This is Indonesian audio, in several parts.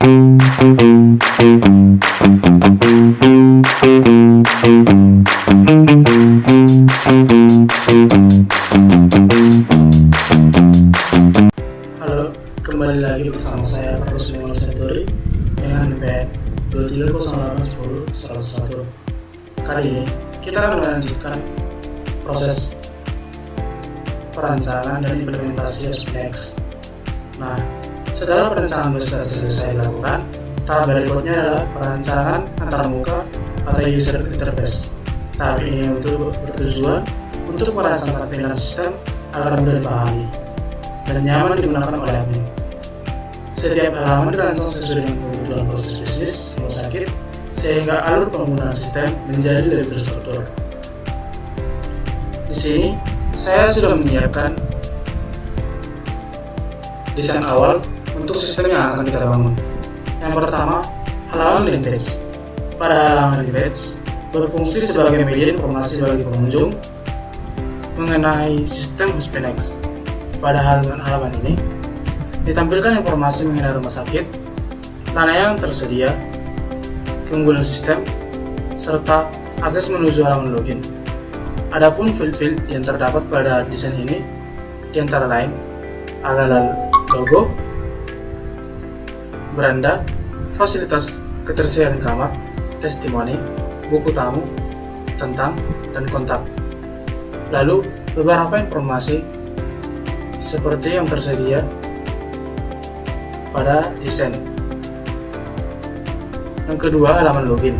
Halo, kembali lagi bersama saya Carlos Leonel Satori dengan NPM 23081011. Kali ini kita akan melanjutkan proses perancangan dan implementasi SPNX. Nah, setelah perencanaan sudah selesai dilakukan, tahap berikutnya adalah perancangan antarmuka atau user interface. Tahap ini bertujuan untuk merancang tampilan sistem agar mudah dipahami dan nyaman digunakan oleh admin. Setiap halaman dirancang sesuai dengan kebutuhan proses bisnis rumah sakit, sehingga alur penggunaan sistem menjadi lebih terstruktur. Di sini, saya sudah menyiapkan desain awal untuk sistem yang akan kita bangun. Yang pertama, halaman landing page. Pada halaman landing page, berfungsi sebagai media informasi bagi pengunjung mengenai sistem SPNX. Pada halaman ini, ditampilkan informasi mengenai rumah sakit, layanan yang tersedia, keunggulan sistem, serta akses menuju halaman login. Adapun field-field yang terdapat pada desain ini, di antara lain adalah logo, beranda, fasilitas ketersediaan kamar, testimoni, buku tamu, tentang, dan kontak. Lalu, beberapa informasi seperti yang tersedia pada desain. Yang kedua, halaman login.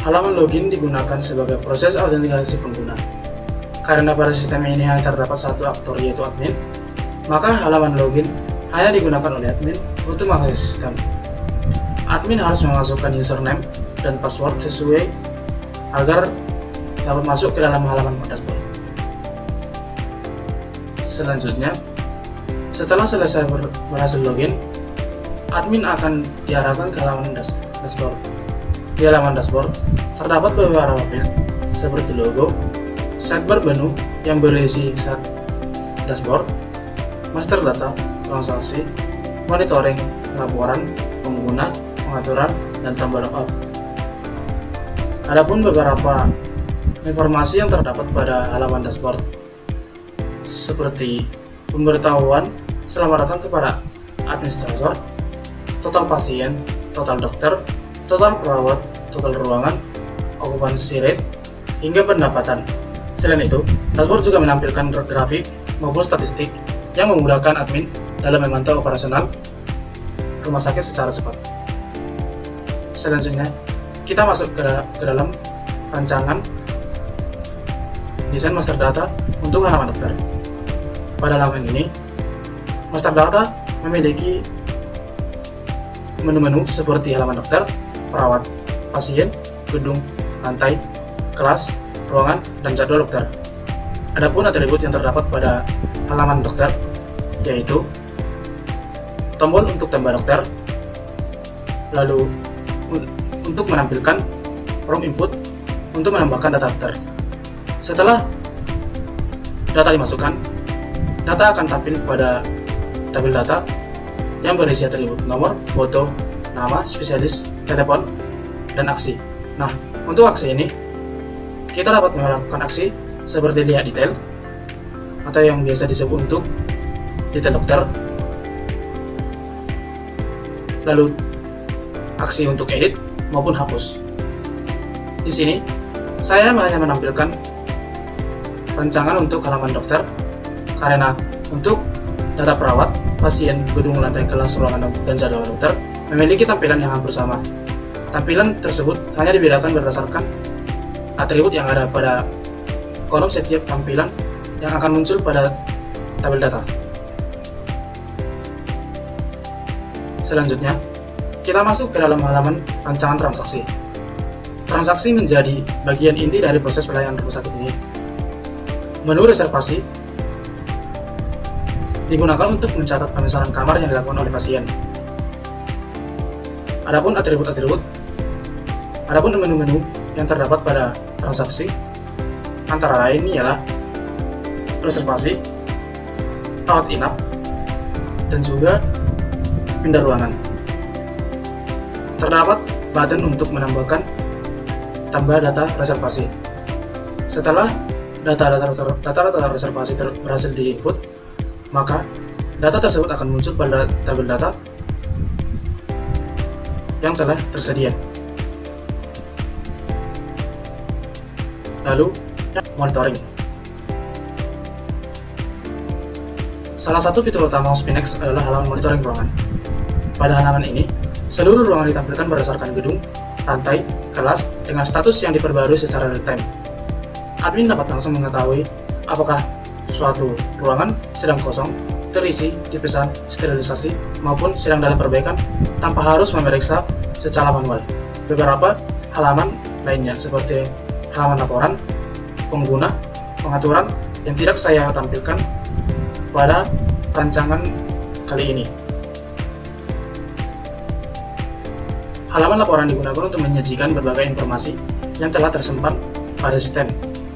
Halaman login digunakan sebagai proses autentikasi pengguna. Karena pada sistem ini hanya terdapat satu aktor yaitu admin, maka halaman login hanya digunakan oleh admin untuk mengakses sistem. Admin harus memasukkan username dan password sesuai agar dapat masuk ke dalam halaman dashboard. Selanjutnya, setelah selesai berhasil login, admin akan diarahkan ke halaman dashboard. Di halaman dashboard, terdapat beberapa field seperti logo, sidebar menu yang berisi dashboard, master data, transaksi, monitoring, laporan, pengguna, pengaturan, dan tombol logout. Adapun beberapa informasi yang terdapat pada halaman dashboard seperti pemberitahuan selamat datang kepada administrator, total pasien, total dokter, total perawat, total ruangan, occupancy rate, hingga pendapatan. Selain itu, dashboard juga menampilkan grafik maupun statistik yang memudahkan admin dalam memantau operasional rumah sakit secara cepat. Selanjutnya, kita masuk ke dalam rancangan desain master data untuk halaman dokter. Pada halaman ini, master data memiliki menu-menu seperti halaman dokter, perawat, pasien, gedung, lantai, kelas, ruangan, dan jadwal dokter. Adapun atribut yang terdapat pada halaman dokter yaitu tombol untuk tambah dokter, lalu untuk menampilkan form input untuk menambahkan data dokter. Setelah data dimasukkan, data akan tampil pada tabel data yang berisi atribut nomor, foto, nama, spesialis, telepon, dan aksi. Nah, untuk aksi ini, kita dapat melakukan aksi seperti lihat detail, atau yang biasa disebut untuk detail dokter, lalu aksi untuk edit maupun hapus. Di sini, saya hanya menampilkan rancangan untuk halaman dokter, karena untuk data perawat, pasien, gedung, lantai, kelas, ruangan, dan jadwal dokter memiliki tampilan yang hampir sama. Tampilan tersebut hanya dibedakan berdasarkan atribut yang ada pada kolom setiap tampilan yang akan muncul pada tabel data. Selanjutnya, kita masuk ke dalam halaman rancangan transaksi. Transaksi menjadi bagian inti dari proses pelayanan rumah sakit ini. Menu reservasi digunakan untuk mencatat pemesanan kamar yang dilakukan oleh pasien. Adapun atribut-atribut, adapun menu-menu yang terdapat pada transaksi antara lain ialah reservasi, rawat inap, dan juga pindah ruangan. Terdapat button untuk menambahkan tambah data reservasi. Setelah data reservasi berhasil diinput, maka data tersebut akan muncul pada tabel data yang telah tersedia. Lalu, monitoring. Salah satu fitur utama Hospinex adalah halaman monitoring ruangan. Pada halaman ini, seluruh ruangan ditampilkan berdasarkan gedung, lantai, kelas, dengan status yang diperbarui secara real-time. Admin dapat langsung mengetahui apakah suatu ruangan sedang kosong, terisi, dipesan, sterilisasi, maupun sedang dalam perbaikan tanpa harus memeriksa secara manual. Beberapa halaman lainnya seperti halaman laporan, pengguna, pengaturan yang tidak saya tampilkan pada rancangan kali ini. Halaman laporan digunakan untuk menyajikan berbagai informasi yang telah tersimpan pada sistem.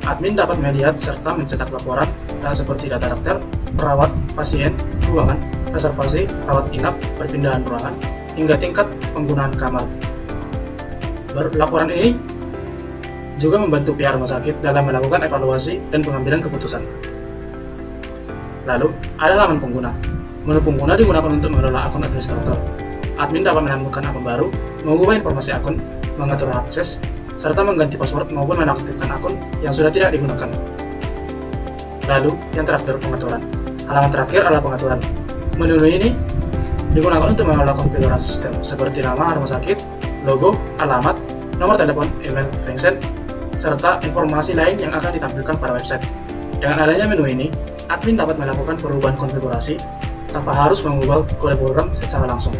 Admin dapat melihat serta mencetak laporan seperti data dokter, perawat, pasien, ruangan, reservasi, rawat inap, perpindahan ruangan, hingga tingkat penggunaan kamar. Laporan ini juga membantu pihak rumah sakit dalam melakukan evaluasi dan pengambilan keputusan. Lalu, ada halaman pengguna. Menu pengguna digunakan untuk mengelola akun administrator. Admin dapat menemukan akun baru, mengubah informasi akun, mengatur akses, serta mengganti password maupun menaktifkan akun yang sudah tidak digunakan. Lalu, yang terakhir, pengaturan. Halaman terakhir adalah pengaturan. Menu ini digunakan untuk mengelola konfigurasi sistem, seperti nama rumah sakit, logo, alamat, nomor telepon, email, ringset, serta informasi lain yang akan ditampilkan pada website. Dengan adanya menu ini, admin dapat melakukan perubahan konfigurasi tanpa harus mengubah kode program secara langsung.